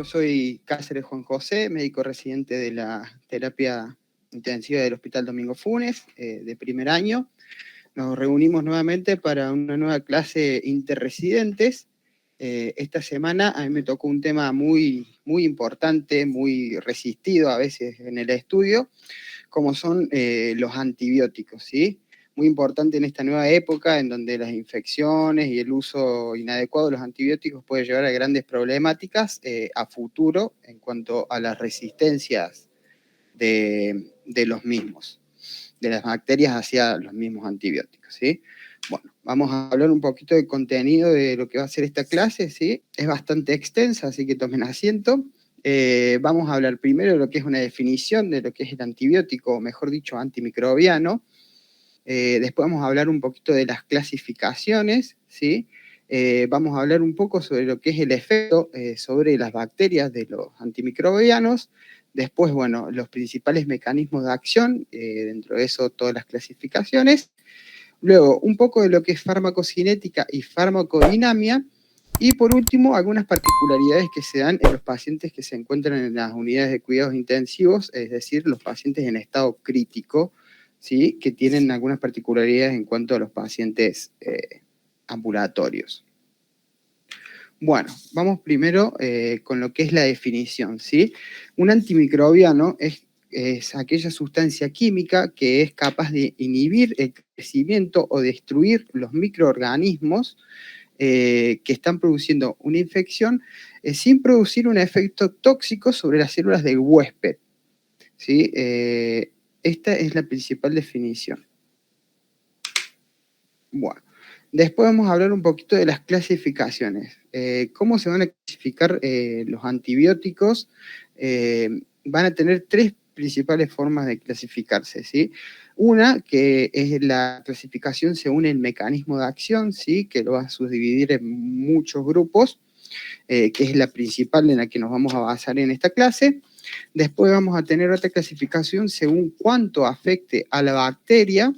yo soy Cáceres Juan José, médico residente de la terapia intensiva del Hospital Domingo Funes, de primer año. Nos reunimos nuevamente para una nueva clase interresidentes. Esta semana a mí me tocó un tema muy importante, muy resistido a veces en el estudio, como son los antibióticos, ¿sí? Muy importante en esta nueva época en donde las infecciones y el uso inadecuado de los antibióticos puede llevar a grandes problemáticas a futuro en cuanto a las resistencias de los mismos, de las bacterias hacia los mismos antibióticos, ¿sí? Bueno, vamos a hablar un poquito del contenido de lo que va a ser esta clase, ¿sí? Es bastante extensa, así que tomen asiento. Vamos a hablar primero de lo que es una definición de lo que es el antibiótico, o mejor dicho, antimicrobiano. Después vamos a hablar un poquito de las clasificaciones, ¿sí? Vamos a hablar un poco sobre lo que es el efecto sobre las bacterias de los antimicrobianos. Después, bueno, los principales mecanismos de acción, dentro de eso todas las clasificaciones. Luego, un poco de lo que es farmacocinética y farmacodinamia. Y por último, algunas particularidades que se dan en los pacientes que se encuentran en las unidades de cuidados intensivos, es decir, los pacientes en estado crítico, ¿sí? Que tienen algunas particularidades en cuanto a los pacientes ambulatorios. Bueno, vamos primero con lo que es la definición, ¿sí? Un antimicrobiano es aquella sustancia química que es capaz de inhibir el crecimiento o destruir los microorganismos que están produciendo una infección sin producir un efecto tóxico sobre las células del huésped, ¿sí? Esta es la principal definición. Bueno, después vamos a hablar un poquito de las clasificaciones. ¿Cómo se van a clasificar los antibióticos? Van a tener tres principales formas de clasificarse, ¿sí? Una, que es la clasificación según el mecanismo de acción, ¿sí? Que lo va a subdividir en muchos grupos, que es la principal en la que nos vamos a basar en esta clase. Después vamos a tener otra clasificación según cuánto afecte a la bacteria,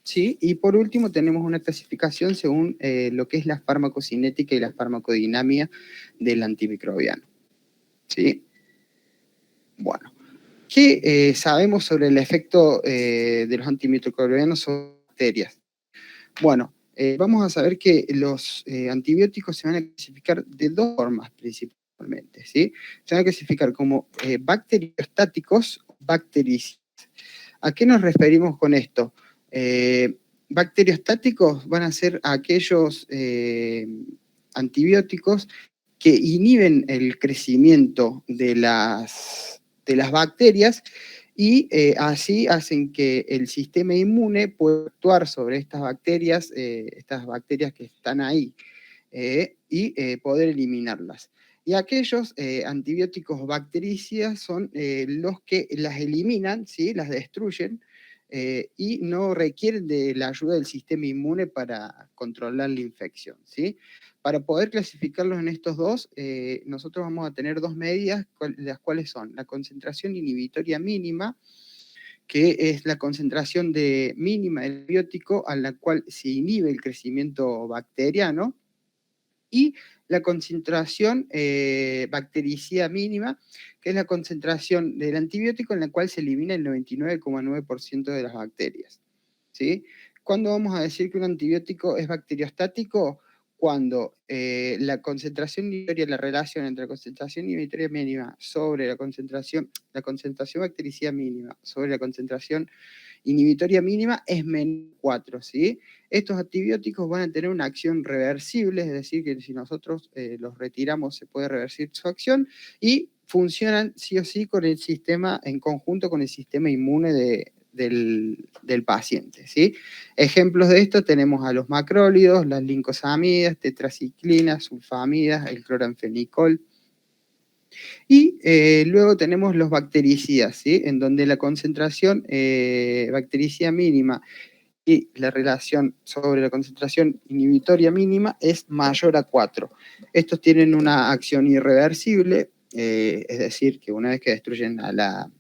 ¿sí? Y por último tenemos una clasificación según lo que es la farmacocinética y la farmacodinamia del antimicrobiano, ¿sí? Bueno, ¿qué sabemos sobre el efecto de los antimicrobianos sobre bacterias? Bueno, vamos a saber que los antibióticos se van a clasificar de dos formas principalmente, ¿sí? Se van a clasificar como bacteriostáticos o bactericidas. ¿A qué nos referimos con esto? Bacteriostáticos van a ser aquellos antibióticos que inhiben el crecimiento de las bacterias y así hacen que el sistema inmune pueda actuar sobre estas bacterias que están ahí, y poder eliminarlas. Y aquellos antibióticos bactericidas son los que las eliminan, ¿sí? Las destruyen, y no requieren de la ayuda del sistema inmune para controlar la infección, ¿sí? Para poder clasificarlos en estos dos, nosotros vamos a tener dos medidas, las cuales son la concentración inhibitoria mínima, que es la concentración mínima del antibiótico a la cual se inhibe el crecimiento bacteriano, y la concentración bactericida mínima, que es la concentración del antibiótico en la cual se elimina el 99,9% de las bacterias, ¿sí? ¿Cuándo vamos a decir que un antibiótico es bacteriostático? Cuando la concentración inhibitoria, la relación entre la concentración inhibitoria mínima sobre la concentración bactericida mínima sobre la concentración inhibitoria mínima es menos 4, ¿sí? Estos antibióticos van a tener una acción reversible, es decir, que si nosotros los retiramos se puede revertir su acción, y funcionan sí o sí con el sistema, en conjunto con el sistema inmune del paciente, ¿sí? Ejemplos de esto tenemos a los macrólidos, las lincosamidas, tetraciclinas, sulfamidas, el cloranfenicol. Y luego tenemos los bactericidas, ¿sí? En donde la concentración bactericida mínima y la relación sobre la concentración inhibitoria mínima es mayor a 4. Estos tienen una acción irreversible, es decir, que una vez que destruyen a la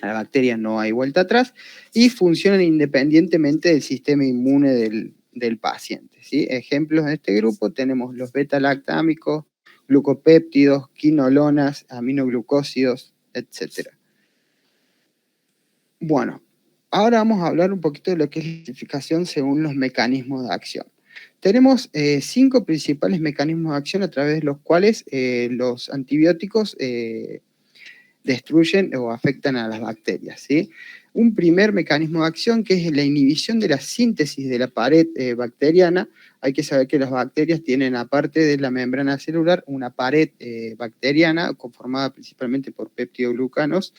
bacteria no hay vuelta atrás, y funcionan independientemente del sistema inmune del paciente, ¿sí? Ejemplos de este grupo tenemos los beta-lactámicos, glucopéptidos, quinolonas, aminoglucósidos, etc. Bueno, ahora vamos a hablar un poquito de lo que es la clasificación según los mecanismos de acción. Tenemos 5 principales mecanismos de acción a través de los cuales los antibióticos destruyen o afectan a las bacterias, ¿sí? Un primer mecanismo de acción que es la inhibición de la síntesis de la pared bacteriana. Hay que saber que las bacterias tienen, aparte de la membrana celular, una pared bacteriana conformada principalmente por peptidoglucanos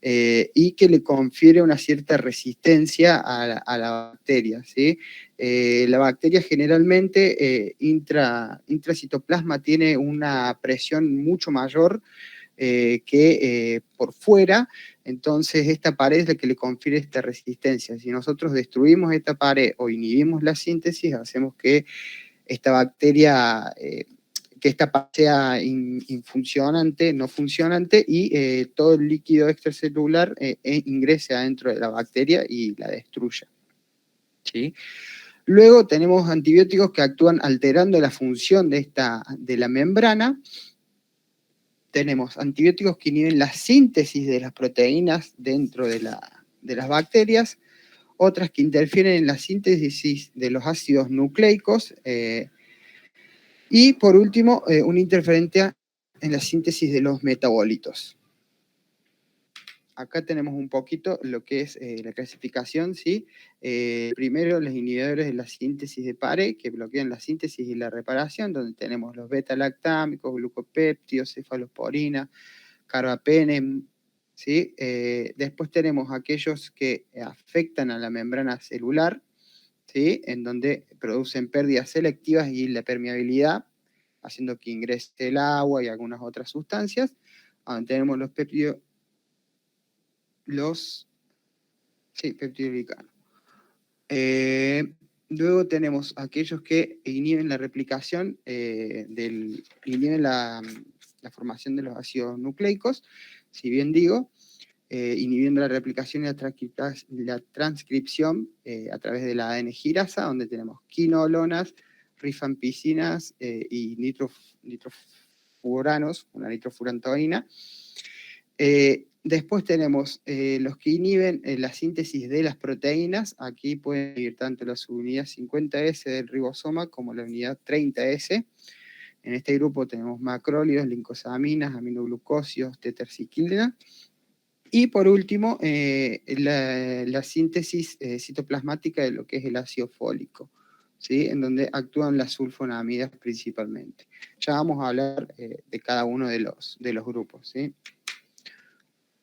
y que le confiere una cierta resistencia a la bacteria, ¿sí? La bacteria generalmente intracitoplasma tiene una presión mucho mayor que por fuera, entonces esta pared es la que le confiere esta resistencia. Si nosotros destruimos esta pared o inhibimos la síntesis, hacemos que esta bacteria, que esta pared sea infuncionante, no funcionante, y todo el líquido extracelular ingrese adentro de la bacteria y la destruya, ¿sí? Luego tenemos antibióticos que actúan alterando la función de la membrana. Tenemos antibióticos que inhiben la síntesis de las proteínas dentro de las bacterias, otras que interfieren en la síntesis de los ácidos nucleicos, y por último, un interferente en la síntesis de los metabolitos. Acá tenemos un poquito lo que es la clasificación, ¿sí? Primero, los inhibidores de la síntesis de pared, que bloquean la síntesis y la reparación, donde tenemos los beta-lactámicos, glucopéptidos, cefalosporina, carbapenem, ¿sí? Después tenemos aquellos que afectan a la membrana celular, ¿sí? En donde producen pérdidas selectivas y la permeabilidad, haciendo que ingrese el agua y algunas otras sustancias. Donde tenemos los peptidoglicanos. Luego tenemos aquellos que inhiben la replicación, inhiben la formación de los ácidos nucleicos, si bien digo, inhibiendo la replicación y la transcripción a través de la ADN girasa, donde tenemos quinolonas, rifampicinas y nitrofuranos, una nitrofurantoína. Después tenemos los que inhiben la síntesis de las proteínas. Aquí pueden inhibir tanto la subunidad 50S del ribosoma como la unidad 30S. En este grupo tenemos macrólidos, lincosaminas, aminoglucósidos, tetraciclina. Y por último, la síntesis citoplasmática de lo que es el ácido fólico, ¿sí? En donde actúan las sulfonamidas principalmente. Ya vamos a hablar de cada uno de los grupos, ¿sí?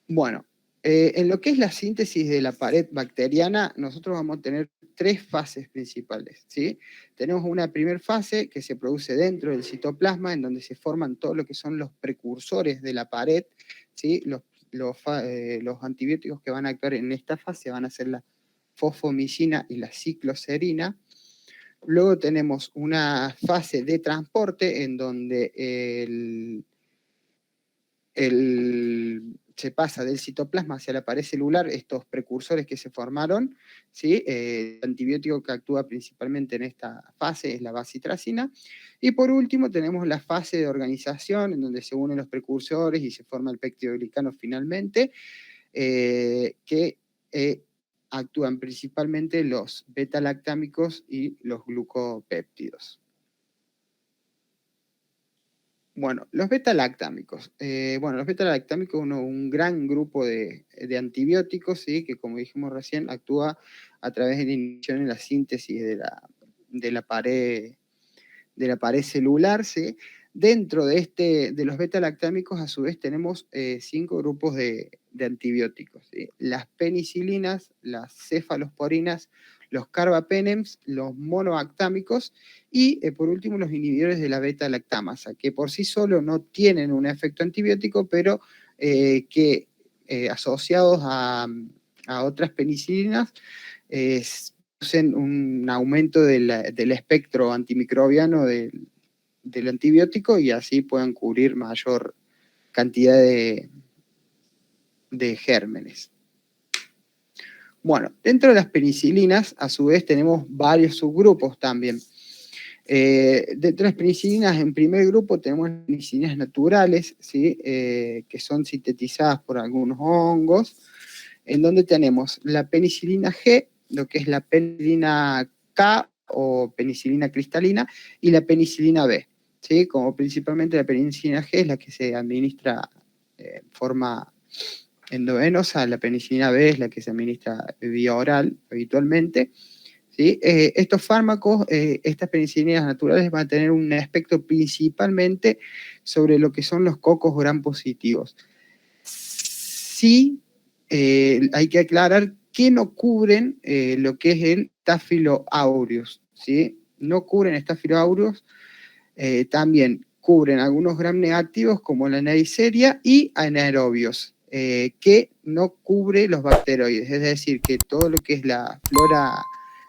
Bueno, en lo que es la síntesis de la pared bacteriana, nosotros vamos a tener 3 fases principales, ¿sí? Tenemos una primera fase que se produce dentro del citoplasma, en donde se forman todo lo que son los precursores de la pared, ¿sí? Los antibióticos que van a actuar en esta fase van a ser la fosfomicina y la cicloserina. Luego tenemos una fase de transporte en donde se pasa del citoplasma hacia la pared celular, estos precursores que se formaron, ¿sí? El antibiótico que actúa principalmente en esta fase es la bacitracina. Y por último tenemos la fase de organización, en donde se unen los precursores y se forma el peptidoglicano finalmente, que actúan principalmente los beta-lactámicos y los glucopéptidos. Bueno, los beta-lactámicos. Los beta-lactámicos son un gran grupo de antibióticos, ¿sí? Que como dijimos recién, actúa a través de la inhibición en la síntesis de la pared celular, ¿sí? Dentro de los beta-lactámicos, a su vez, tenemos 5 grupos de antibióticos, ¿sí? Las penicilinas, las cefalosporinas, los carbapenems, los monoactámicos y, por último, los inhibidores de la beta-lactamasa, que por sí solo no tienen un efecto antibiótico, pero que asociados a otras penicilinas producen un aumento del espectro antimicrobiano del antibiótico y así puedan cubrir mayor cantidad de gérmenes. Bueno, dentro de las penicilinas, a su vez, tenemos varios subgrupos también. De las penicilinas, en primer grupo tenemos penicilinas naturales, ¿sí? Que son sintetizadas por algunos hongos, en donde tenemos la penicilina G, lo que es la penicilina K o penicilina cristalina, y la penicilina B, ¿sí? Como principalmente la penicilina G es la que se administra en forma endovenosa, la penicilina B es la que se administra vía oral habitualmente, ¿sí? Estos fármacos, estas penicilinas naturales van a tener un espectro principalmente sobre lo que son los cocos gram positivos. Sí, hay que aclarar que no cubren lo que es el Staphylo aureus, ¿sí? No cubren Staphylo aureus, también cubren algunos gram negativos como la Neisseria y anaerobios, que no cubre los bacteroides, es decir, que todo lo que es la flora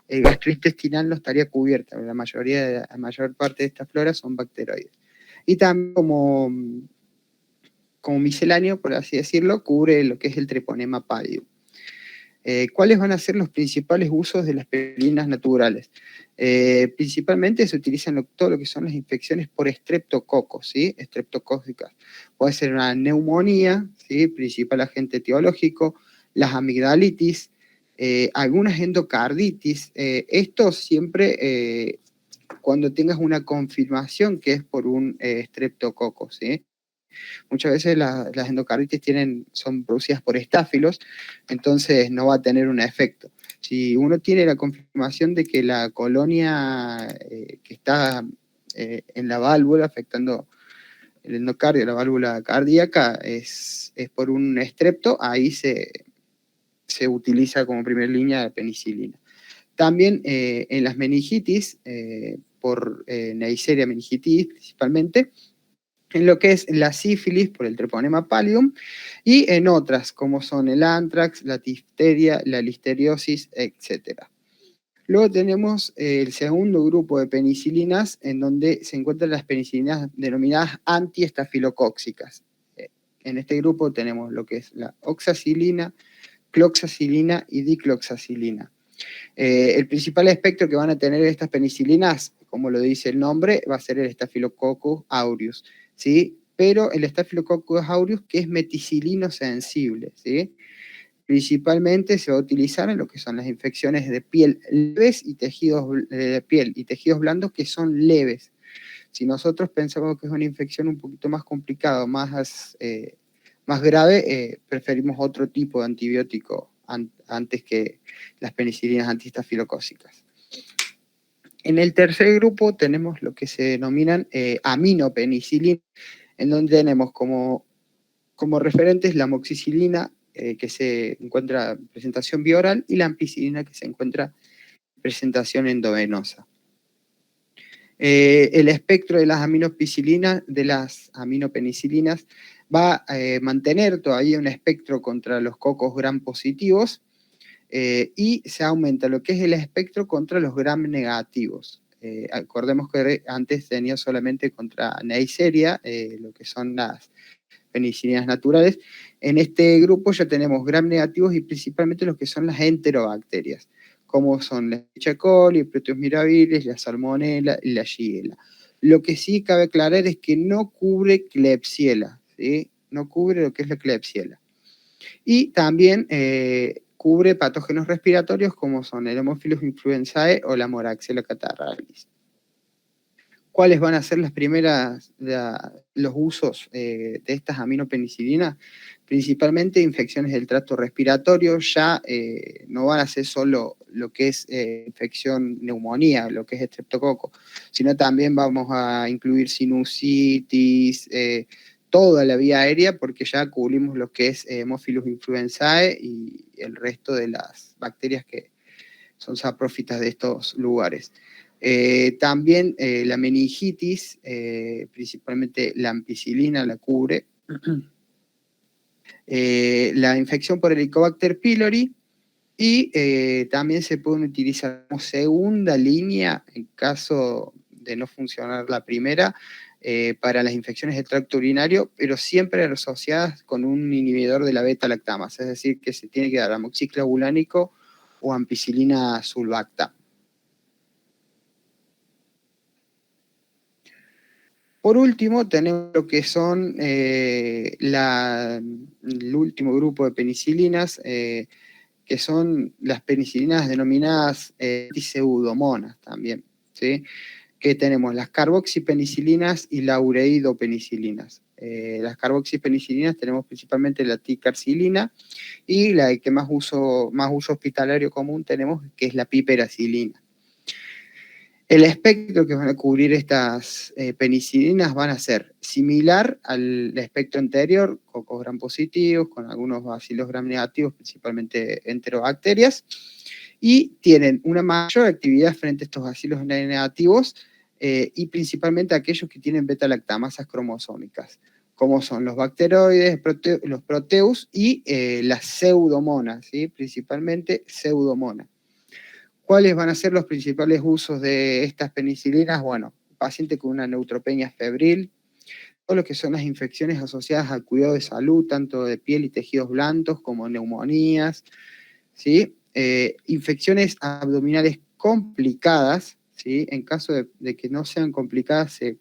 gastrointestinal no estaría cubierta, la mayor parte de estas floras son bacteroides. Y también como misceláneo, por así decirlo, cubre lo que es el Treponema pallidum. ¿Cuáles van a ser los principales usos de las penicilinas naturales? Principalmente se utilizan todo lo que son las infecciones por estreptococos, ¿sí? Estreptocócicas. Puede ser una neumonía, ¿sí? Principal agente etiológico, las amigdalitis, algunas endocarditis. Esto siempre cuando tengas una confirmación que es por un estreptococo, ¿sí? Muchas veces las endocarditis son producidas por estáfilos, entonces no va a tener un efecto. Si uno tiene la confirmación de que la colonia que está en la válvula, afectando el endocardio, la válvula cardíaca, es por un estrepto, ahí se utiliza como primera línea de penicilina. También en las meningitis, por Neisseria meningitis principalmente, en lo que es la sífilis por el Treponema pallidum, y en otras como son el anthrax, la difteria, la listeriosis, etc. Luego tenemos el segundo grupo de penicilinas, en donde se encuentran las penicilinas denominadas antiestafilocóxicas. En este grupo tenemos lo que es la oxacilina, cloxacilina y dicloxacilina. El principal espectro que van a tener estas penicilinas, como lo dice el nombre, va a ser el Staphylococcus aureus, ¿sí? Pero el Staphylococcus aureus que es meticilino sensible, ¿sí? Principalmente se va a utilizar en lo que son las infecciones de piel leves y tejidos de piel y tejidos blandos que son leves. Si nosotros pensamos que es una infección un poquito más complicada, más grave, preferimos otro tipo de antibiótico antes que las penicilinas antistafilocócicas. En el tercer grupo tenemos lo que se denominan aminopenicilinas, en donde tenemos como referentes la amoxicilina, que se encuentra en presentación bioral, y la ampicilina, que se encuentra en presentación endovenosa. El espectro de las aminopenicilinas va a mantener todavía un espectro contra los cocos gram positivos, y se aumenta lo que es el espectro contra los gram negativos. Acordemos que antes tenía solamente contra Neisseria, lo que son las penicilinas naturales. En este grupo ya tenemos gram negativos y principalmente los que son las enterobacterias, como son la E. coli, Proteus mirabilis, la Salmonella y la Shigella. Lo que sí cabe aclarar es que no cubre Klebsiella, ¿sí? No cubre lo que es la Klebsiella. Y también cubre patógenos respiratorios como son el Haemophilus influenzae o la Moraxella catarrhalis. ¿Cuáles van a ser los usos de estas aminopenicilinas? Principalmente infecciones del tracto respiratorio, ya no van a ser solo lo que es infección neumonía, lo que es estreptococo, sino también vamos a incluir sinusitis, toda la vía aérea, porque ya cubrimos lo que es Haemophilus influenzae y el resto de las bacterias que son saprófitas de estos lugares. También la meningitis, principalmente la ampicilina la cubre. La infección por Helicobacter pylori, y también se pueden utilizar como segunda línea en caso de no funcionar la primera, para las infecciones del tracto urinario, pero siempre asociadas con un inhibidor de la beta-lactamasa, es decir, que se tiene que dar amoxiclavulánico o ampicilina sulbactam. Por último, tenemos lo que son el último grupo de penicilinas, que son las penicilinas denominadas pseudomonas también, ¿sí? Que tenemos las carboxipenicilinas y la ureidopenicilinas. Las carboxipenicilinas tenemos principalmente la ticarcilina y la que más uso hospitalario común tenemos, que es la piperacilina. El espectro que van a cubrir estas penicilinas van a ser similar al espectro anterior, cocos gram positivos, con algunos bacilos gram negativos, principalmente enterobacterias, y tienen una mayor actividad frente a estos bacilos negativos y principalmente aquellos que tienen beta-lactamasas cromosómicas, como son los bacteroides, los proteus y las pseudomonas, ¿sí? Principalmente pseudomonas. ¿Cuáles van a ser los principales usos de estas penicilinas? Bueno, paciente con una neutropenia febril, todo lo que son las infecciones asociadas al cuidado de salud, tanto de piel y tejidos blandos como neumonías, ¿sí? Infecciones abdominales complicadas, ¿sí? En caso de que no sean complicadas, se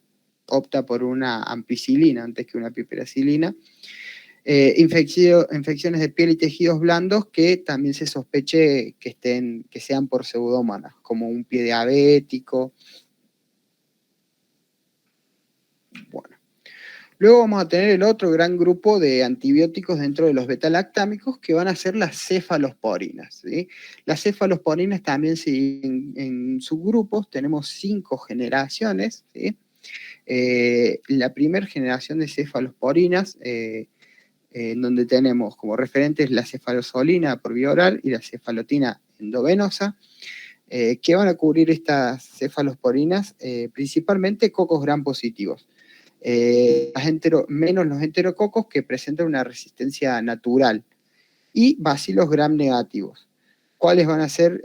opta por una ampicilina antes que una piperacilina. Infecciones de piel y tejidos blandos que también se sospeche que sean por pseudomonas, como un pie diabético. Bueno. Luego vamos a tener el otro gran grupo de antibióticos dentro de los betalactámicos, que van a ser las cefalosporinas, ¿sí? Las cefalosporinas también se dividen en subgrupos, tenemos 5 generaciones, ¿sí? La primera generación de cefalosporinas, en donde tenemos como referentes la cefalosolina por vía oral y la cefalotina endovenosa, que van a cubrir estas cefalosporinas, principalmente cocos gram positivos. Menos los enterococos que presentan una resistencia natural, y bacilos gram negativos. ¿Cuáles van a ser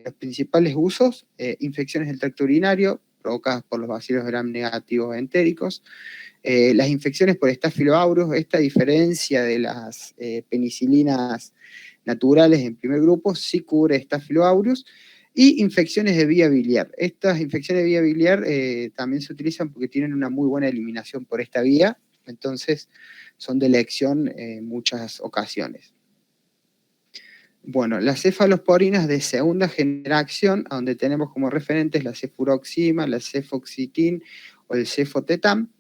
los principales usos? Infecciones del tracto urinario provocadas por los bacilos gram negativos entéricos, las infecciones por Staphylo aureus, esta diferencia de las penicilinas naturales en primer grupo, sí cubre Staphylo aureus, y infecciones de vía biliar. Estas infecciones de vía biliar también se utilizan porque tienen una muy buena eliminación por esta vía, entonces son de elección en muchas ocasiones. Bueno, las cefalosporinas de segunda generación, donde tenemos como referentes la cefuroxima, la cefoxitin o el cefotetam,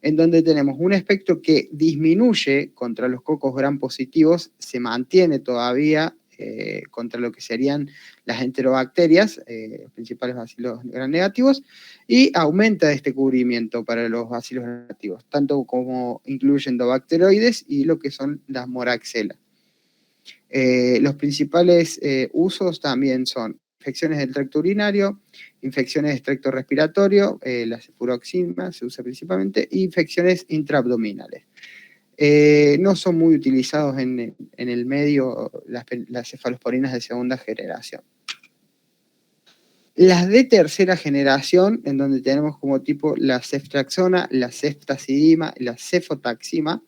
en donde tenemos un espectro que disminuye contra los cocos gram positivos, se mantiene todavía contra lo que serían las enterobacterias, los principales bacilos gram negativos, y aumenta este cubrimiento para los bacilos negativos, tanto como incluyendo bacteroides y lo que son las moraxelas. Los principales usos también son infecciones del tracto urinario, infecciones del tracto respiratorio, la cefuroxima se usa principalmente, e infecciones intraabdominales. No son muy utilizados en el medio las cefalosporinas de segunda generación. Las de tercera generación, en donde tenemos como tipo la ceftriaxona, la ceftazidima, la cefotaxima,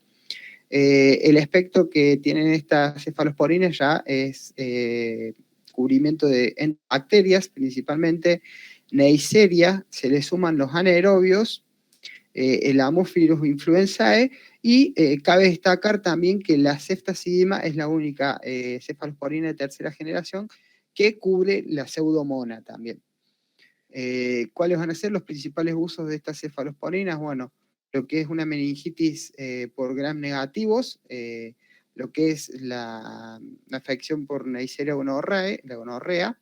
el espectro que tienen estas cefalosporinas ya es cubrimiento de bacterias, principalmente Neisseria, se le suman los anaerobios, el Haemophilus influenzae, y cabe destacar también que la ceftazidima es la única cefalosporina de tercera generación que cubre la pseudomona también. ¿Cuáles van a ser los principales usos de estas cefalosporinas? Bueno, lo que es una meningitis por gram negativos, lo que es la afección por Neisseria gonorrhoeae, la gonorrea,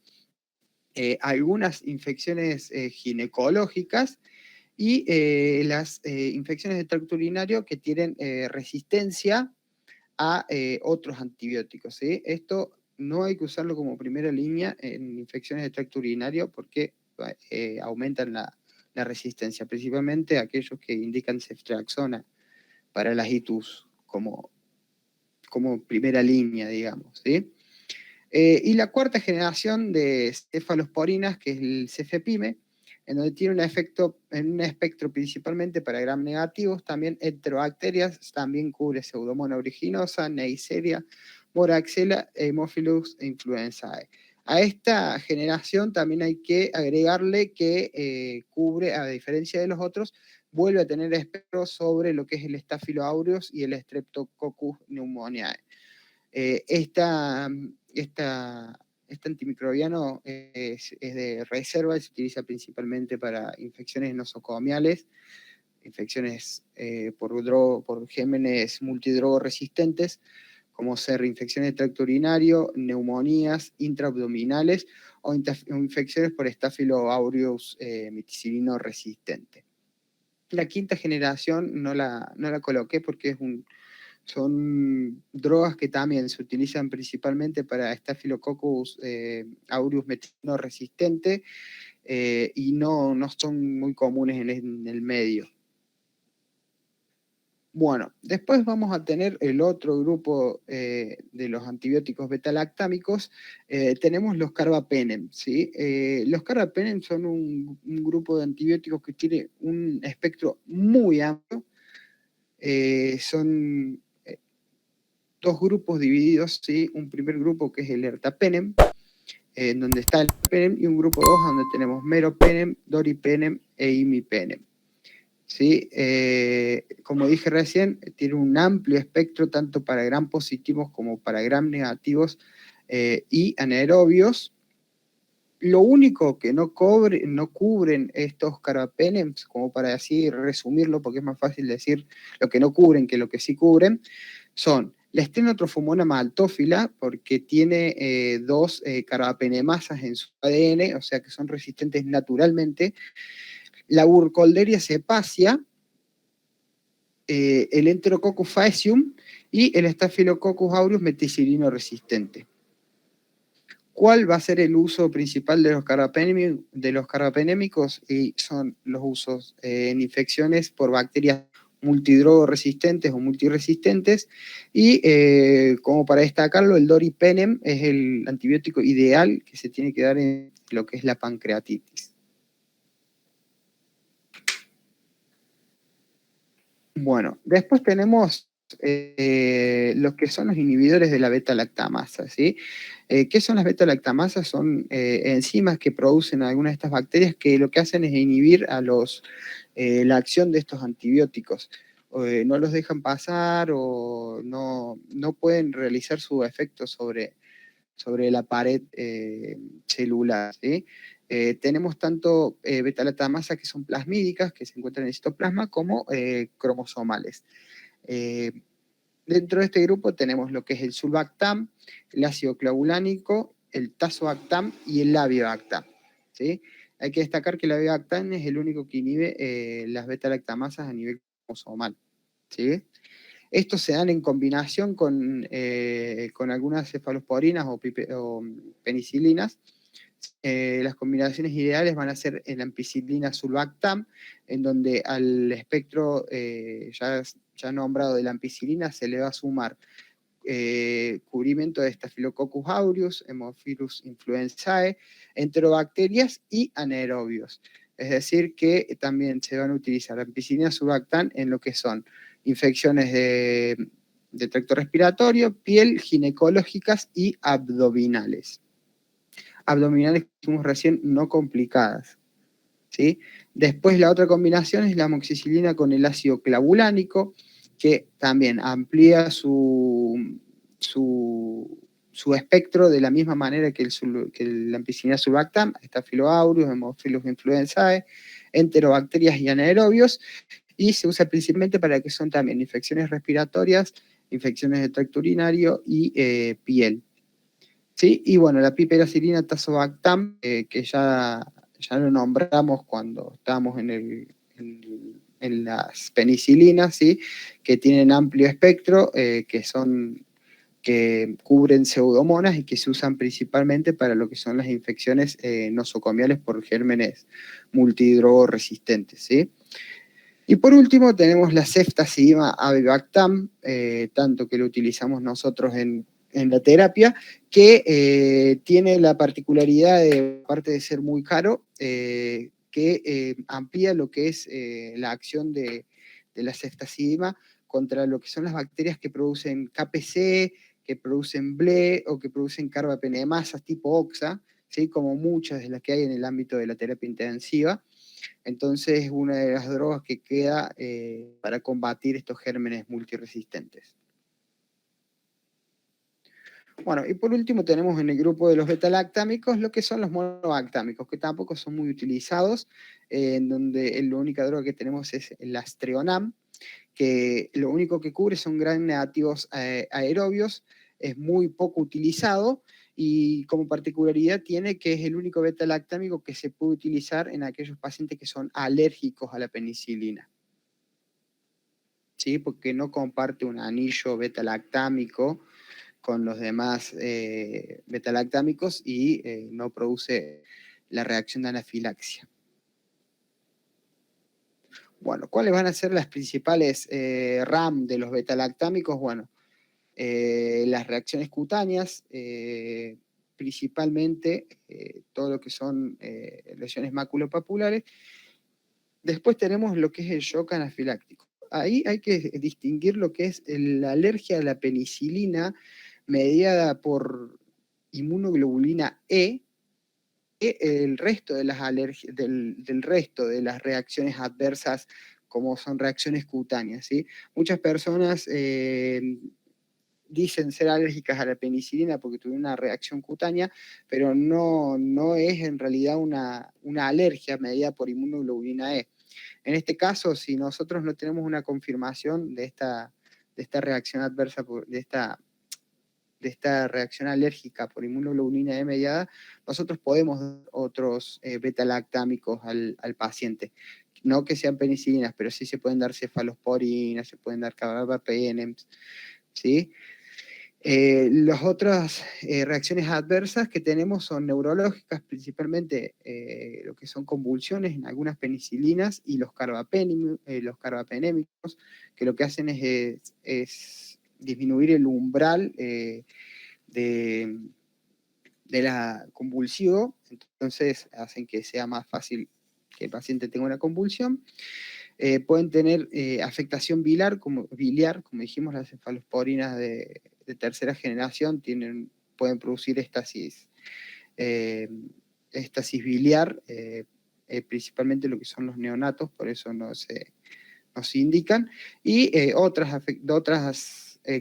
algunas infecciones ginecológicas y las infecciones de tracto urinario que tienen resistencia a otros antibióticos, ¿sí? Esto no hay que usarlo como primera línea en infecciones de tracto urinario porque aumentan la resistencia, principalmente aquellos que indican ceftriaxona para las ITUS como primera línea, digamos, ¿sí? Y la cuarta generación de cefalosporinas, que es el cefepime, en donde tiene un espectro principalmente para gram negativos, también enterobacterias, también cubre Pseudomonas aeruginosa, Neisseria, Moraxella, Haemophilus e influenzae. A esta generación también hay que agregarle que cubre, a diferencia de los otros, vuelve a tener espectros sobre lo que es el Staphylo aureus y el Streptococcus pneumoniae. Este antimicrobiano es de reserva y se utiliza principalmente para infecciones nosocomiales, infecciones por gérmenes multidrogo resistentes, como ser infecciones de tracto urinario, neumonías intraabdominales o infecciones por Staphylo aureus meticilino resistente. La quinta generación no la coloqué porque son drogas que también se utilizan principalmente para Staphylococcus aureus meticilino resistente y no son muy comunes en el medio. Bueno, después vamos a tener el otro grupo de los antibióticos beta-lactámicos. Tenemos los carbapenem, ¿sí? Los carbapenem son un grupo de antibióticos que tiene un espectro muy amplio. Son dos grupos divididos, ¿sí? Un primer grupo que es el ertapenem, donde está el penem, y un grupo 2 donde tenemos meropenem, doripenem e imipenem. ¿Sí? Como dije recién, tiene un amplio espectro tanto para gram positivos como para gram negativos y anaerobios. Lo único que no cubren estos carbapenems, como para así resumirlo, porque es más fácil decir lo que no cubren que lo que sí cubren, son la Stenotrophomonas maltófila, porque tiene dos carbapenemasas en su ADN, o sea que son resistentes naturalmente, la Burkholderia cepacia, el Enterococcus faecium y el Staphylococcus aureus meticilino resistente. ¿Cuál va a ser el uso principal de los carbapenémicos? Y son los usos en infecciones por bacterias multidrogo resistentes o multiresistentes, y como para destacarlo, el doripenem es el antibiótico ideal que se tiene que dar en lo que es la pancreatitis. Bueno, después tenemos los que son los inhibidores de la beta-lactamasa, ¿sí? ¿Qué son las beta-lactamasas? Son enzimas que producen algunas de estas bacterias que lo que hacen es inhibir la acción de estos antibióticos. No los dejan pasar o no pueden realizar su efecto sobre la pared celular, ¿sí? Tenemos tanto beta-lactamasas que son plasmídicas, que se encuentran en el citoplasma, como cromosomales. Dentro de este grupo tenemos lo que es el sulbactam, el ácido clavulánico, el tazobactam y el labiobactam, ¿sí? Hay que destacar que el labiobactam es el único que inhibe las beta-lactamasas a nivel cromosomal, ¿sí? Estos se dan en combinación con algunas cefalosporinas o penicilinas. Las combinaciones ideales van a ser en la ampicilina sulbactam, en donde al espectro ya nombrado de la ampicilina se le va a sumar cubrimiento de Staphylococcus aureus, Haemophilus influenzae, enterobacterias y anaerobios. Es decir, que también se van a utilizar la ampicilina sulbactam en lo que son infecciones de tracto respiratorio, piel, ginecológicas y abdominales. Abdominales, que dijimos recién, no complicadas, ¿sí? Después la otra combinación es la amoxicilina con el ácido clavulánico, que también amplía su espectro de la misma manera que la ampicilina sulbactam, Staphylo aureus, Haemophilus influenzae, enterobacterias y anaerobios, y se usa principalmente para que son también infecciones respiratorias, infecciones de tracto urinario y piel. ¿Sí? Y bueno, la piperacilina tazobactam, que ya lo nombramos cuando estábamos en las penicilinas, ¿sí? Que tienen amplio espectro, que cubren pseudomonas y que se usan principalmente para lo que son las infecciones nosocomiales por gérmenes multidrogo resistentes, ¿sí? Y por último tenemos la ceftazidima avibactam, tanto que lo utilizamos nosotros en la terapia, que tiene la particularidad, aparte de ser muy caro, que amplía lo que es la acción de la ceftazidima contra lo que son las bacterias que producen KPC, que producen BLE o que producen carbapenemasas tipo OXA, ¿sí? Como muchas de las que hay en el ámbito de la terapia intensiva. Entonces es una de las drogas que queda para combatir estos gérmenes multiresistentes. Bueno, y por último tenemos en el grupo de los beta-lactámicos lo que son los monolactámicos, que tampoco son muy utilizados, en donde la única droga que tenemos es el Astreonam, que lo único que cubre son gram negativos aerobios, es muy poco utilizado, y como particularidad tiene que es el único beta-lactámico que se puede utilizar en aquellos pacientes que son alérgicos a la penicilina, ¿sí? Porque no comparte un anillo beta-lactámico con los demás beta-lactámicos y no produce la reacción de anafilaxia. Bueno, ¿cuáles van a ser las principales RAM de los beta-lactámicos? Bueno, las reacciones cutáneas, principalmente todo lo que son lesiones maculopapulares. Después tenemos lo que es el shock anafiláctico. Ahí hay que distinguir lo que es la alergia a la penicilina mediada por inmunoglobulina E, el resto de las alergias, del resto de las reacciones adversas, como son reacciones cutáneas, ¿sí? Muchas personas dicen ser alérgicas a la penicilina porque tuvieron una reacción cutánea, pero no es en realidad una alergia medida por inmunoglobulina E. En este caso, si nosotros no tenemos una confirmación de esta reacción adversa, de esta reacción alérgica por inmunoglobulina E mediada, nosotros podemos dar otros beta-lactámicos al paciente. No que sean penicilinas, pero sí se pueden dar cefalosporinas, se pueden dar carbapenems, ¿sí? Las otras reacciones adversas que tenemos son neurológicas, principalmente lo que son convulsiones en algunas penicilinas y los carbapenémicos, que lo que hacen es disminuir el umbral de la convulsivo, entonces hacen que sea más fácil que el paciente tenga una convulsión. Pueden tener afectación biliar, como dijimos, las cefalosporinas de tercera generación pueden producir estasis biliar, principalmente lo que son los neonatos, por eso no se indican, y otras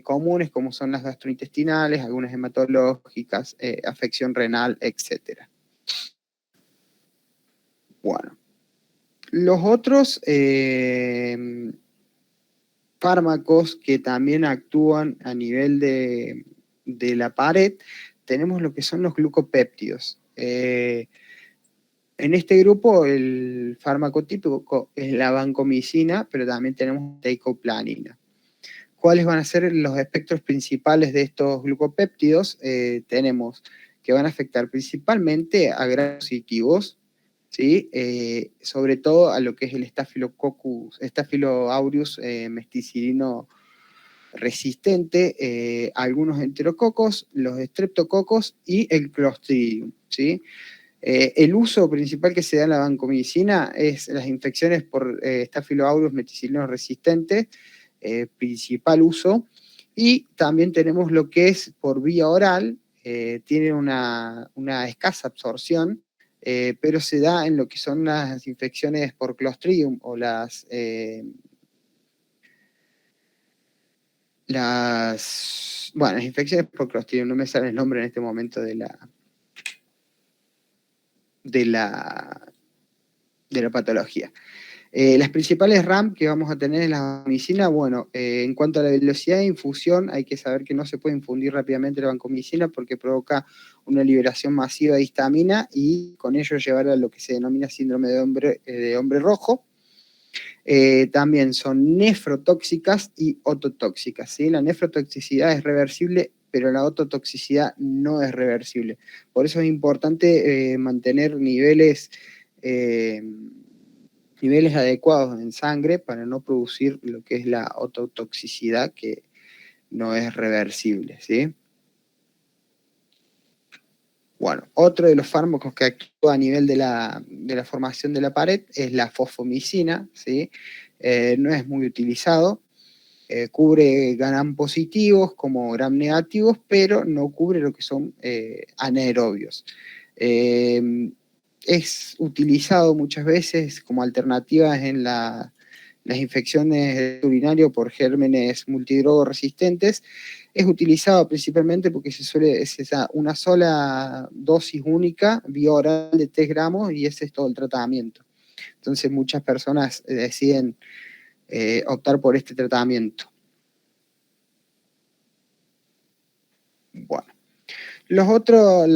comunes como son las gastrointestinales, algunas hematológicas, afección renal, etc. Bueno, los otros fármacos que también actúan a nivel de la pared, tenemos lo que son los glucopéptidos. En este grupo el fármaco típico es la vancomicina, pero también tenemos teicoplanin. ¿Cuáles van a ser los espectros principales de estos glucopéptidos? Tenemos que van a afectar principalmente a granos positivos, ¿sí? Sobre todo a lo que es el Staphylococcus aureus mesticilino resistente, algunos enterococos, los streptococos y el Clostridium, ¿sí? El uso principal que se da en la vancomicina es las infecciones por Staphylococcus aureus mesticilino resistente, principal uso, y también tenemos lo que es por vía oral, tiene una escasa absorción, pero se da en lo que son las infecciones por Clostridium o las infecciones por Clostridium, no me sale el nombre en este momento de la patología. Las principales RAM que vamos a tener en la vancomicina, bueno, en cuanto a la velocidad de infusión, hay que saber que no se puede infundir rápidamente la vancomicina porque provoca una liberación masiva de histamina y con ello llevar a lo que se denomina síndrome de hombre rojo. También son nefrotóxicas y ototóxicas, ¿sí? La nefrotoxicidad es reversible, pero la ototoxicidad no es reversible. Por eso es importante mantener niveles adecuados en sangre para no producir lo que es la ototoxicidad, que no es reversible, ¿sí? Bueno, otro de los fármacos que actúa a nivel de la formación de la pared es la fosfomicina, ¿sí? No es muy utilizado, cubre gram positivos como gram negativos, pero no cubre lo que son anaerobios. Es utilizado muchas veces como alternativa en las infecciones urinarias por gérmenes multidrogoresistentes. Es utilizado principalmente porque es una sola dosis única, vía oral de 3 gramos, y ese es todo el tratamiento. Entonces muchas personas deciden optar por este tratamiento. Bueno. La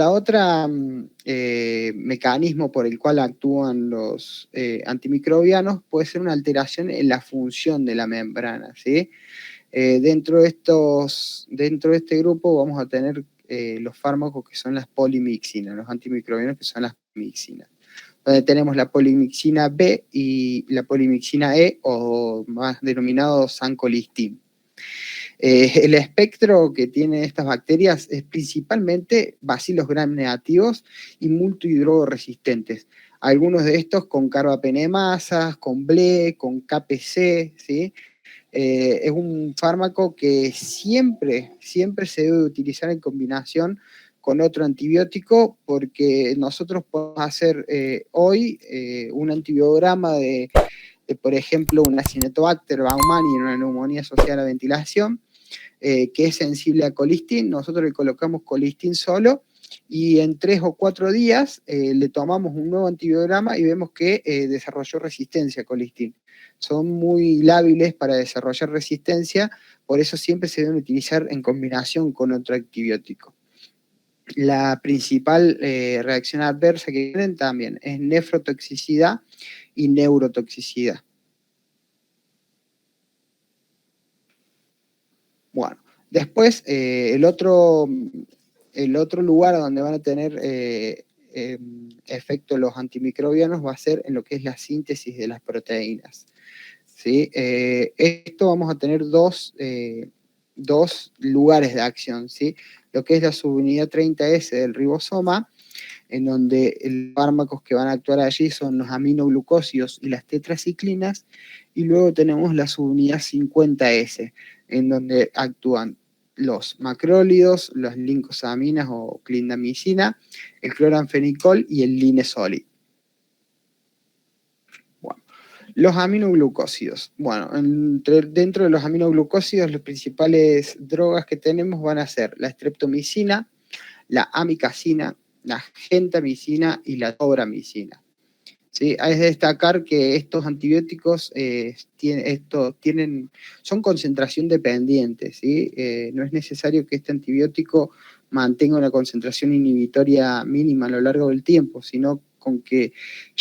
otra mecanismo por el cual actúan los antimicrobianos puede ser una alteración en la función de la membrana, ¿sí? Dentro de este grupo vamos a tener los fármacos que son las polimixinas, los antimicrobianos que son las polimixinas, donde tenemos la polimixina B y la polimixina E, o más denominado sancolistin. El espectro que tienen estas bacterias es principalmente bacilos gram negativos y multihidrogoresistentes. Algunos de estos con carbapenemasas, con BLE, con KPC, ¿sí? Es un fármaco que siempre se debe utilizar en combinación con otro antibiótico, porque nosotros podemos hacer hoy un antibiograma de, por ejemplo, un Acinetobacter baumannii en una neumonía asociada a la ventilación, que es sensible a colistin. Nosotros le colocamos colistin solo y en 3 o 4 días le tomamos un nuevo antibiograma y vemos que desarrolló resistencia a colistin. Son muy lábiles para desarrollar resistencia, por eso siempre se deben utilizar en combinación con otro antibiótico. La principal reacción adversa que tienen también es nefrotoxicidad y neurotoxicidad. Bueno, después el otro lugar donde van a tener efecto los antimicrobianos va a ser en lo que es la síntesis de las proteínas, ¿sí? Esto vamos a tener dos lugares de acción, ¿sí? Lo que es la subunidad 30S del ribosoma, en donde los fármacos que van a actuar allí son los aminoglucósidos y las tetraciclinas, y luego tenemos la subunidad 50S, en donde actúan los macrólidos, las lincosaminas o clindamicina, el cloranfenicol y el linesolid. Bueno, los aminoglucósidos. Bueno, dentro de los aminoglucósidos, las principales drogas que tenemos van a ser la streptomicina, la amicacina, la gentamicina y la tobramicina. ¿Sí? Hay que destacar que estos antibióticos son concentración dependientes, ¿sí? No es necesario que este antibiótico mantenga una concentración inhibitoria mínima a lo largo del tiempo, sino con que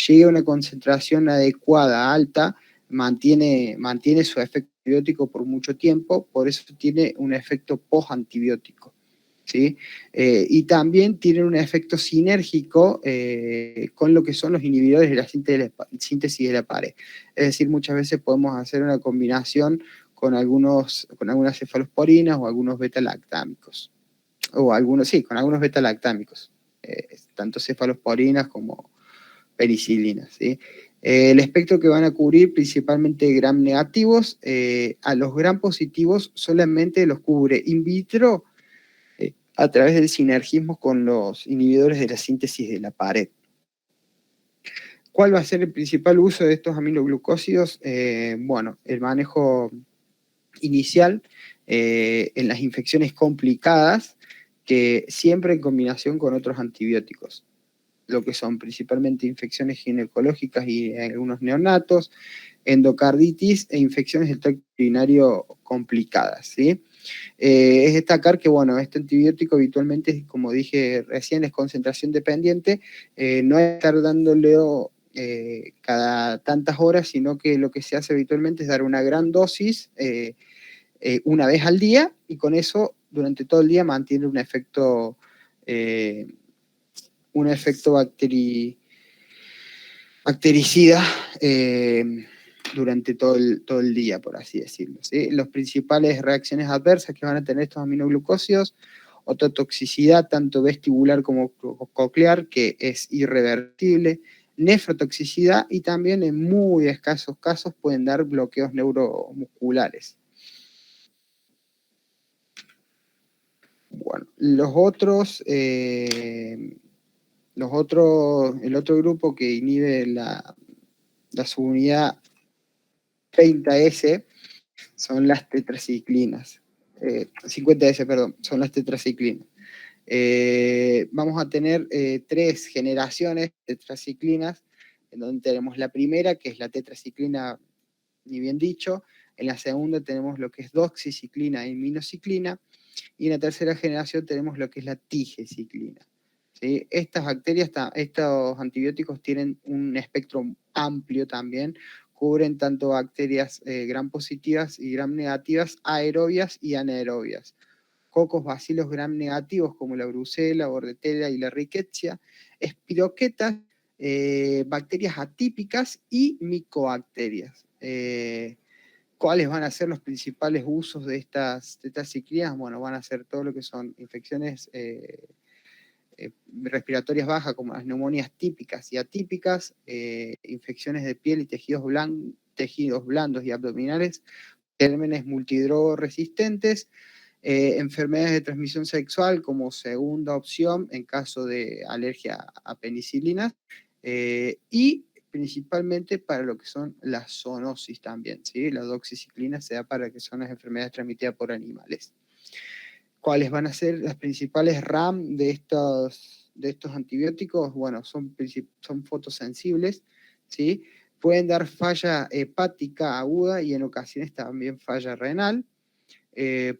llegue a una concentración adecuada, alta, mantiene su efecto antibiótico por mucho tiempo, por eso tiene un efecto post-antibiótico. ¿Sí? Y también tienen un efecto sinérgico con lo que son los inhibidores de la síntesis de la pared. Es decir, muchas veces podemos hacer una combinación con algunas cefalosporinas o algunos beta-lactámicos. Con algunos beta-lactámicos. Tanto cefalosporinas como penicilinas, ¿sí? El espectro que van a cubrir principalmente gram negativos, a los gram positivos solamente los cubre in vitro, a través del sinergismo con los inhibidores de la síntesis de la pared. ¿Cuál va a ser el principal uso de estos aminoglucósidos? Bueno, el manejo inicial en las infecciones complicadas, que siempre en combinación con otros antibióticos, lo que son principalmente infecciones ginecológicas y algunos neonatos, endocarditis e infecciones del tracto urinario complicadas, ¿sí? Es destacar que, bueno, este antibiótico habitualmente, como dije recién, es concentración dependiente, no hay que estar dándole cada tantas horas, sino que lo que se hace habitualmente es dar una gran dosis una vez al día, y con eso durante todo el día mantiene un efecto bactericida durante todo el día, por así decirlo, ¿sí? Las principales reacciones adversas que van a tener estos aminoglucósidos: ototoxicidad tanto vestibular como coclear, que es irreversible, nefrotoxicidad, y también en muy escasos casos pueden dar bloqueos neuromusculares. Bueno, los otros el otro grupo que inhibe la subunidad 30S son las tetraciclinas. 50S, perdón, son las tetraciclinas. Vamos a tener 3 generaciones de tetraciclinas, en donde tenemos la primera, que es la tetraciclina, ni bien dicho. En la segunda tenemos lo que es doxiciclina y minociclina. Y en la tercera generación tenemos lo que es la tigeciclina. ¿Sí? Estas bacterias, estos antibióticos tienen un espectro amplio también, cubren tanto bacterias gram positivas y gram negativas, aerobias y anaerobias. Cocos bacilos gram negativos como la brucela, bordetella y la rickettsia, espiroquetas, bacterias atípicas y micobacterias. ¿Cuáles van a ser los principales usos de estas ciclinas? Bueno, van a ser todo lo que son infecciones respiratorias bajas, como las neumonías típicas y atípicas, infecciones de piel y tejidos blandos y abdominales, gérmenes multidrogoresistentes, enfermedades de transmisión sexual como segunda opción en caso de alergia a penicilinas, y principalmente para lo que son las zoonosis también, ¿sí? La doxiciclina se da para que son las enfermedades transmitidas por animales. ¿Cuáles van a ser las principales RAM de estos antibióticos? Bueno, son fotosensibles, ¿sí? Pueden dar falla hepática aguda y en ocasiones también falla renal.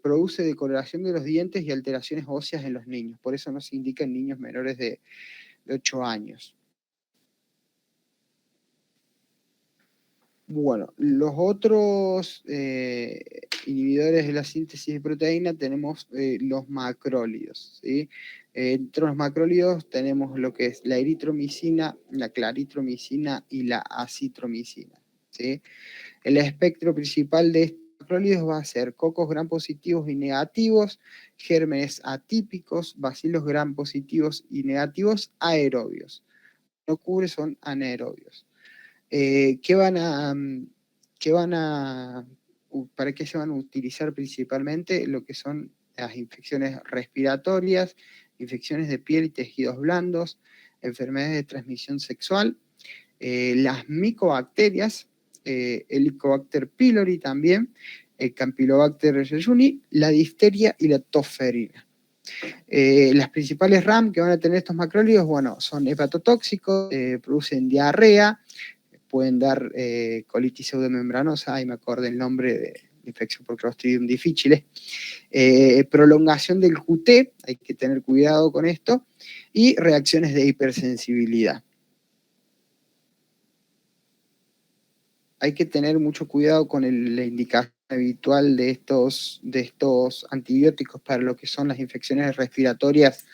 Produce decoloración de los dientes y alteraciones óseas en los niños. Por eso no se indica en niños menores de 8 años. Bueno, los otros inhibidores de la síntesis de proteína tenemos los macrólidos, ¿sí? Entre los macrólidos tenemos lo que es la eritromicina, la claritromicina y la acitromicina, ¿sí? El espectro principal de estos macrólidos va a ser cocos gram positivos y negativos, gérmenes atípicos, bacilos gram positivos y negativos aerobios. No cubre, son anaerobios. ¿Para qué se van a utilizar principalmente? Lo que son las infecciones respiratorias, infecciones de piel y tejidos blandos, enfermedades de transmisión sexual, las micobacterias, Helicobacter pylori también, el Campylobacter jejuni, la difteria y la tosferina. Las principales RAM que van a tener estos macrólidos, bueno, son hepatotóxicos, producen diarrea, pueden dar colitis pseudomembranosa, ahí me acordé el nombre de infección por Clostridium difficile, prolongación del QT, hay que tener cuidado con esto, y reacciones de hipersensibilidad. Hay que tener mucho cuidado con la indicación habitual de estos antibióticos para lo que son las infecciones respiratorias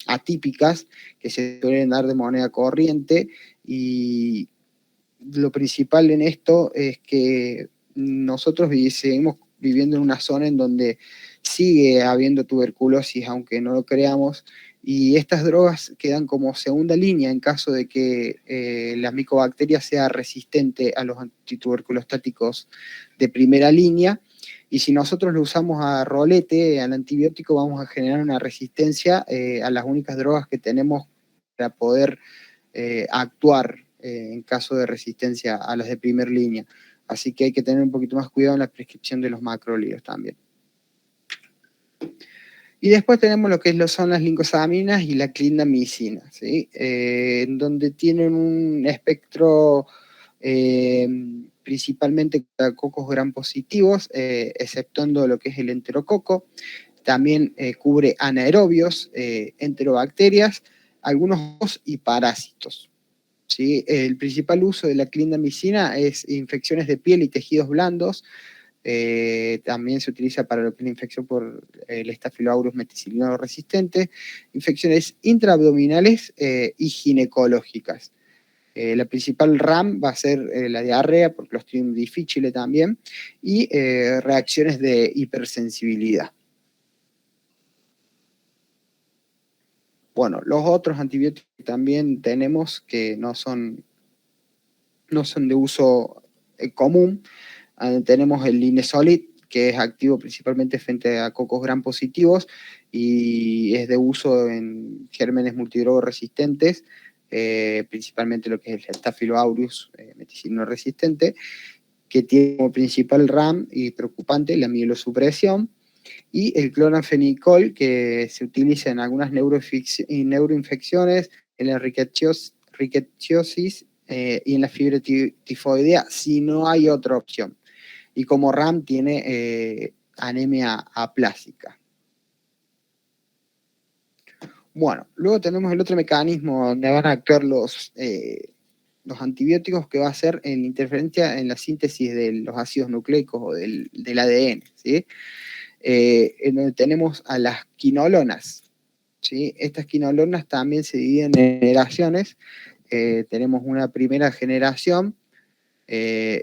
atípicas, que se suelen dar de manera corriente, y lo principal en esto es que nosotros seguimos viviendo en una zona en donde sigue habiendo tuberculosis, aunque no lo creamos, y estas drogas quedan como segunda línea en caso de que la micobacteria sea resistente a los antituberculostáticos de primera línea, y si nosotros lo usamos a rolete, al antibiótico, vamos a generar una resistencia a las únicas drogas que tenemos para poder actuar en caso de resistencia a las de primera línea. Así que hay que tener un poquito más cuidado en la prescripción de los macrólidos también. Y después tenemos lo que son las lincosaminas y la clindamicina, ¿sí? Donde tienen un espectro principalmente para cocos gram positivos, exceptuando lo que es el enterococo. También cubre anaerobios, enterobacterias, algunos y parásitos. ¿Sí? El principal uso de la clindamicina es infecciones de piel y tejidos blandos. También se utiliza para lo que es la infección por el Staphylococcus meticilliano resistente, infecciones intraabdominales y ginecológicas. La principal RAM va a ser la diarrea, por Clostridium difficile también, y reacciones de hipersensibilidad. Bueno, los otros antibióticos que también tenemos que no son de uso común, tenemos el Linezolid, que es activo principalmente frente a cocos gram positivos y es de uso en gérmenes multidrogo resistentes, principalmente lo que es el Staphylo aureus meticilino resistente, que tiene como principal RAM y preocupante la mielosupresión, y el cloranfenicol, que se utiliza en algunas neuroinfecciones, en la rickettsiosis y en la fiebre tifoidea, si no hay otra opción. Y como RAM tiene anemia aplásica. Bueno, luego tenemos el otro mecanismo donde van a actuar los antibióticos, que va a ser en interferencia en la síntesis de los ácidos nucleicos o del ADN, ¿sí? En donde tenemos a las quinolonas, ¿sí? Estas quinolonas también se dividen en generaciones. Tenemos una primera generación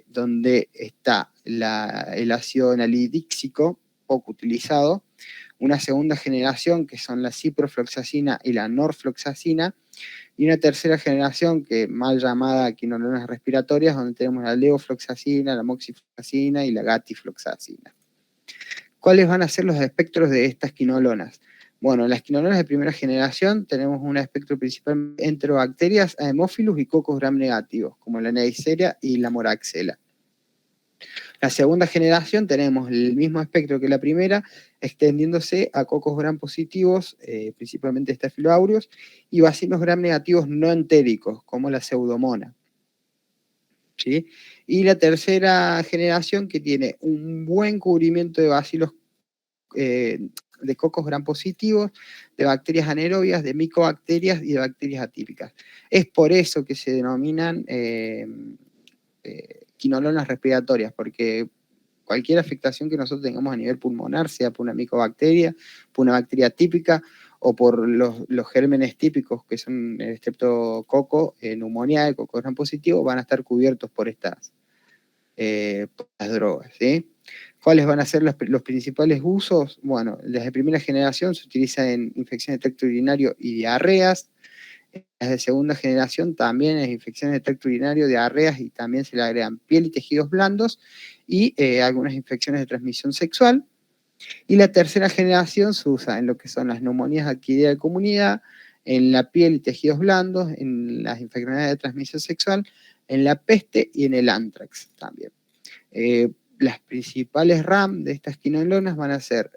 donde está el ácido nalidíxico, poco utilizado, una segunda generación que son la ciprofloxacina y la norfloxacina, y una tercera generación que mal llamada quinolonas respiratorias, donde tenemos la levofloxacina, la moxifloxacina y la gatifloxacina. ¿Cuáles van a ser los espectros de estas quinolonas? Bueno, en las quinolonas de primera generación tenemos un espectro principal entre enterobacterias, Haemophilus y cocos gram negativos, como la Neisseria y la Moraxella. La segunda generación tenemos el mismo espectro que la primera, extendiéndose a cocos gram positivos, principalmente Staphylo aureus, y bacilos gram negativos no entéricos, como la Pseudomonas, ¿sí? Y la tercera generación, que tiene un buen cubrimiento de bacilos de cocos gram positivos, de bacterias anaerobias, de micobacterias y de bacterias atípicas. Es por eso que se denominan quinolonas respiratorias, porque cualquier afectación que nosotros tengamos a nivel pulmonar, sea por una micobacteria, por una bacteria típica o por los gérmenes típicos que son el estreptococo, neumonía, el coco gram positivo, van a estar cubiertos por estas drogas, ¿sí? ¿Cuáles van a ser los principales usos? Bueno, desde primera generación se utiliza en infecciones de tracto urinario y diarreas. Desde segunda generación también es infecciones de tracto urinario, diarreas, y también se le agregan piel y tejidos blandos y algunas infecciones de transmisión sexual. Y la tercera generación se usa en lo que son las neumonías adquiridas de comunidad, en la piel y tejidos blandos, en las enfermedades de transmisión sexual, en la peste y en el anthrax también. Las principales RAM de estas quinolonas van a ser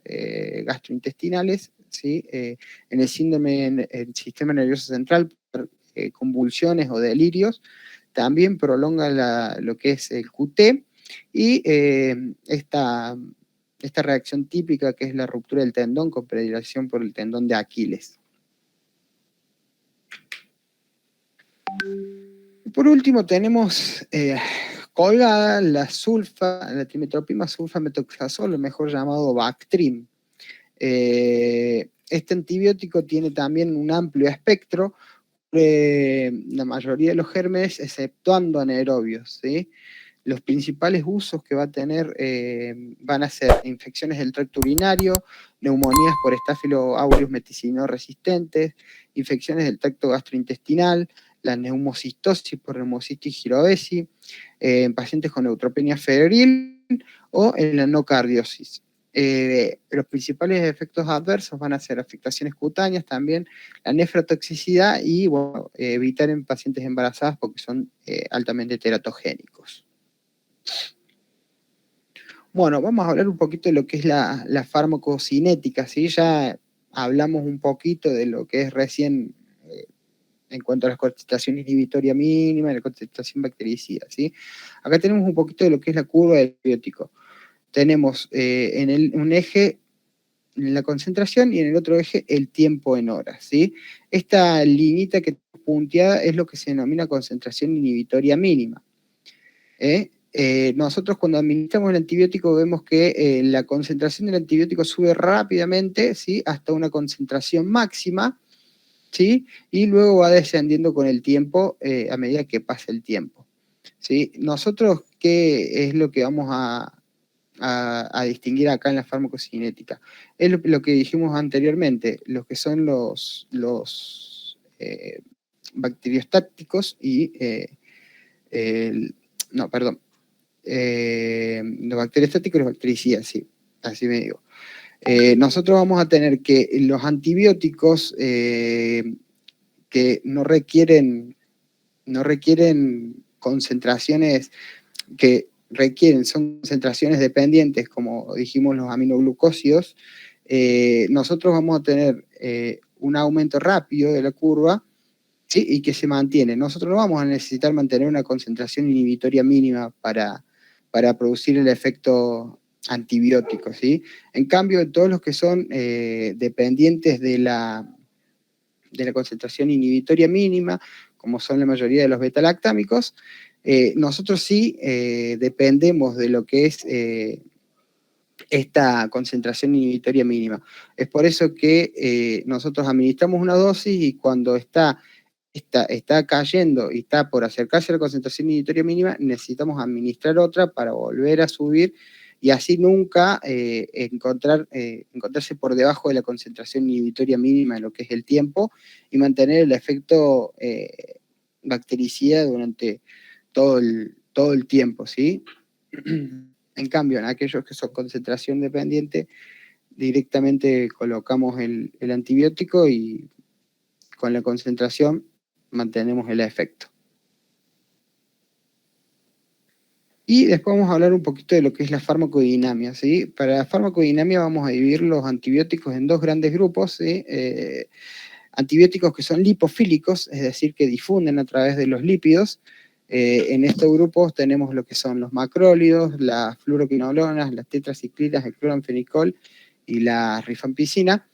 gastrointestinales, ¿sí? En el síndrome en el sistema nervioso central, convulsiones o delirios, también prolonga lo que es el QT, y esta reacción típica, que es la ruptura del tendón con predilección por el tendón de Aquiles. Por último tenemos colgada la trimetopima sulfamethoxazol, mejor llamado Bactrim. Este antibiótico tiene también un amplio espectro, la mayoría de los gérmenes, exceptuando anaerobios, ¿sí? Los principales usos que va a tener van a ser infecciones del tracto urinario, neumonías por Staphylo aureus meticilino resistentes, infecciones del tracto gastrointestinal, la neumocistosis por neumocitis girovesi, en pacientes con neutropenia febril o en la nocardiosis. Los principales efectos adversos van a ser afectaciones cutáneas también, la nefrotoxicidad y, bueno, evitar en pacientes embarazadas porque son altamente teratogénicos. Bueno, vamos a hablar un poquito de lo que es la farmacocinética, ¿sí? Ya hablamos un poquito de lo que es recién en cuanto a la concentración inhibitoria mínima, la concentración bactericida, ¿sí? Acá tenemos un poquito de lo que es la curva del antibiótico. Tenemos un eje en la concentración y en el otro eje el tiempo en horas, ¿sí? Esta liñita que está punteada es lo que se denomina concentración inhibitoria mínima. Nosotros cuando administramos el antibiótico vemos que la concentración del antibiótico sube rápidamente, ¿sí? Hasta una concentración máxima, ¿sí? Y luego va descendiendo con el tiempo a medida que pasa el tiempo, ¿sí? Nosotros, ¿qué es lo que vamos a distinguir acá en la farmacocinética? Es lo que dijimos anteriormente, lo que son los bacteriostáticos y no, perdón. los bacteriostáticos y los bactericidas, sí, así me digo. Nosotros vamos a tener que los antibióticos que no requieren concentraciones son concentraciones dependientes, como dijimos los aminoglucósidos, nosotros vamos a tener un aumento rápido de la curva, ¿sí? Y que se mantiene. Nosotros no vamos a necesitar mantener una concentración inhibitoria mínima para producir el efecto antibiótico, ¿sí? En cambio, todos los que son dependientes de la concentración inhibitoria mínima, como son la mayoría de los beta-lactámicos, nosotros sí dependemos de lo que es esta concentración inhibitoria mínima. Es por eso que nosotros administramos una dosis y cuando está cayendo y está por acercarse a la concentración inhibitoria mínima, necesitamos administrar otra para volver a subir y así nunca encontrarse por debajo de la concentración inhibitoria mínima en lo que es el tiempo y mantener el efecto bactericida durante todo el tiempo, ¿sí? En cambio, en aquellos que son concentración dependiente, directamente colocamos el antibiótico y con la concentración mantenemos el efecto. Y después vamos a hablar un poquito de lo que es la farmacodinamia, ¿sí? Para la farmacodinamia vamos a dividir los antibióticos en dos grandes grupos, ¿sí? Antibióticos que son lipofílicos, es decir, que difunden a través de los lípidos. En estos grupos tenemos lo que son los macrólidos, las fluoroquinolonas, las tetraciclinas, el cloranfenicol y la rifampicina.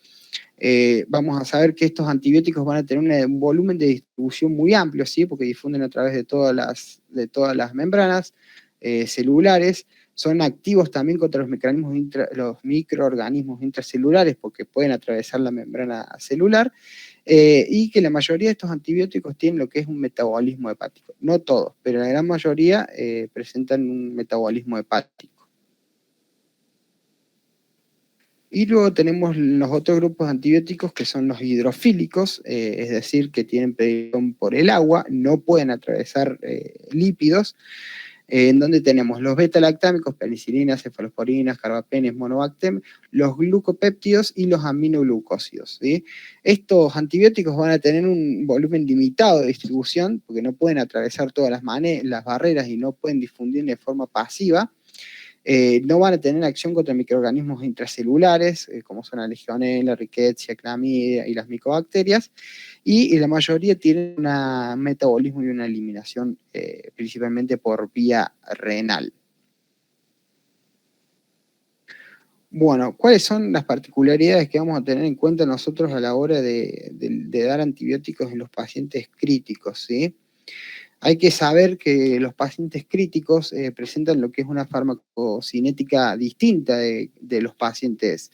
Vamos a saber que estos antibióticos van a tener un volumen de distribución muy amplio, ¿sí? Porque difunden a través de todas las membranas celulares, son activos también contra los microorganismos intracelulares porque pueden atravesar la membrana celular, y que la mayoría de estos antibióticos tienen lo que es un metabolismo hepático. No todos, pero la gran mayoría presentan un metabolismo hepático. Y luego tenemos los otros grupos de antibióticos que son los hidrofílicos, es decir, que tienen predilección por el agua, no pueden atravesar lípidos, en donde tenemos los beta-lactámicos, penicilinas, cefalosporinas, carbapenems, monobactem, los glucopéptidos y los aminoglucósidos, ¿sí? Estos antibióticos van a tener un volumen limitado de distribución, porque no pueden atravesar todas las barreras y no pueden difundir de forma pasiva. No van a tener acción contra microorganismos intracelulares, como son la Legionella, Rickettsia, Clamidia y las micobacterias, y la mayoría tienen un metabolismo y una eliminación principalmente por vía renal. Bueno, ¿cuáles son las particularidades que vamos a tener en cuenta nosotros a la hora de dar antibióticos en los pacientes críticos, ¿sí? Hay que saber que los pacientes críticos presentan lo que es una farmacocinética distinta de los pacientes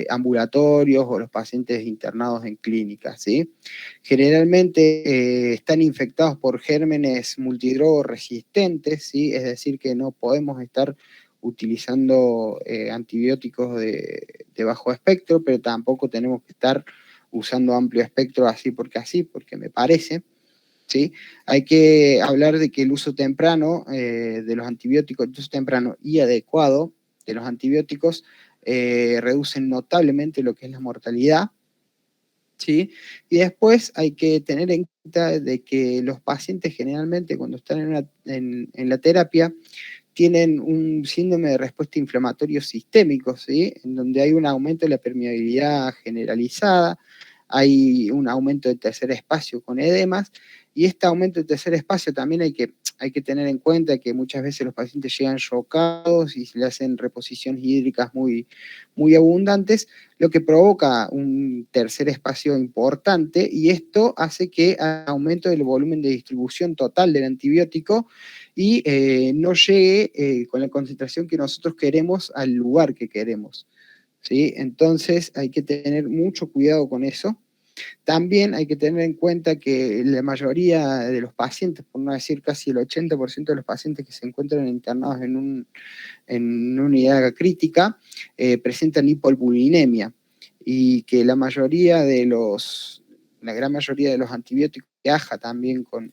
ambulatorios o los pacientes internados en clínicas, ¿sí? Generalmente están infectados por gérmenes multidrogo-resistentes, ¿sí? Es decir, que no podemos estar utilizando antibióticos de bajo espectro, pero tampoco tenemos que estar usando amplio espectro porque me parece. ¿Sí? Hay que hablar de que el uso temprano de los antibióticos, el uso temprano y adecuado de los antibióticos reducen notablemente lo que es la mortalidad, ¿sí? Y después hay que tener en cuenta de que los pacientes generalmente cuando están en la terapia tienen un síndrome de respuesta inflamatorio sistémico, ¿sí? En donde hay un aumento de la permeabilidad generalizada, hay un aumento de tercer espacio con edemas, y este aumento de tercer espacio también hay que tener en cuenta que muchas veces los pacientes llegan chocados y se le hacen reposiciones hídricas muy, muy abundantes, lo que provoca un tercer espacio importante, y esto hace que aumente el volumen de distribución total del antibiótico y no llegue con la concentración que nosotros queremos al lugar que queremos, ¿sí? Entonces hay que tener mucho cuidado con eso. También hay que tener en cuenta que la mayoría de los pacientes, por no decir casi el 80% de los pacientes que se encuentran internados en una unidad crítica, presentan hipoalbuminemia, y que la gran mayoría de los antibióticos viaja también con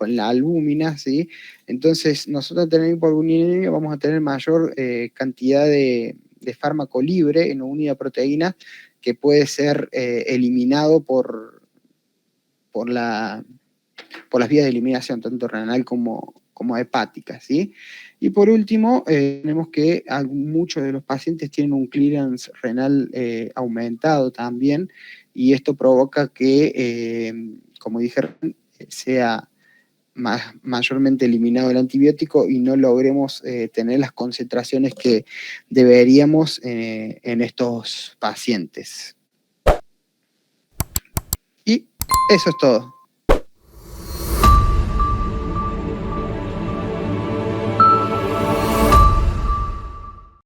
con la albúmina, ¿sí? Entonces, nosotros tenemos hipoalbuminemia, vamos a tener mayor cantidad de fármaco libre en unidad de proteína que puede ser eliminado por las vías de eliminación, tanto renal como hepática, ¿sí? Y por último, tenemos que muchos de los pacientes tienen un clearance renal aumentado también, y esto provoca que, como dije, sea mayormente eliminado el antibiótico y no logremos tener las concentraciones que deberíamos en estos pacientes. Y eso es todo.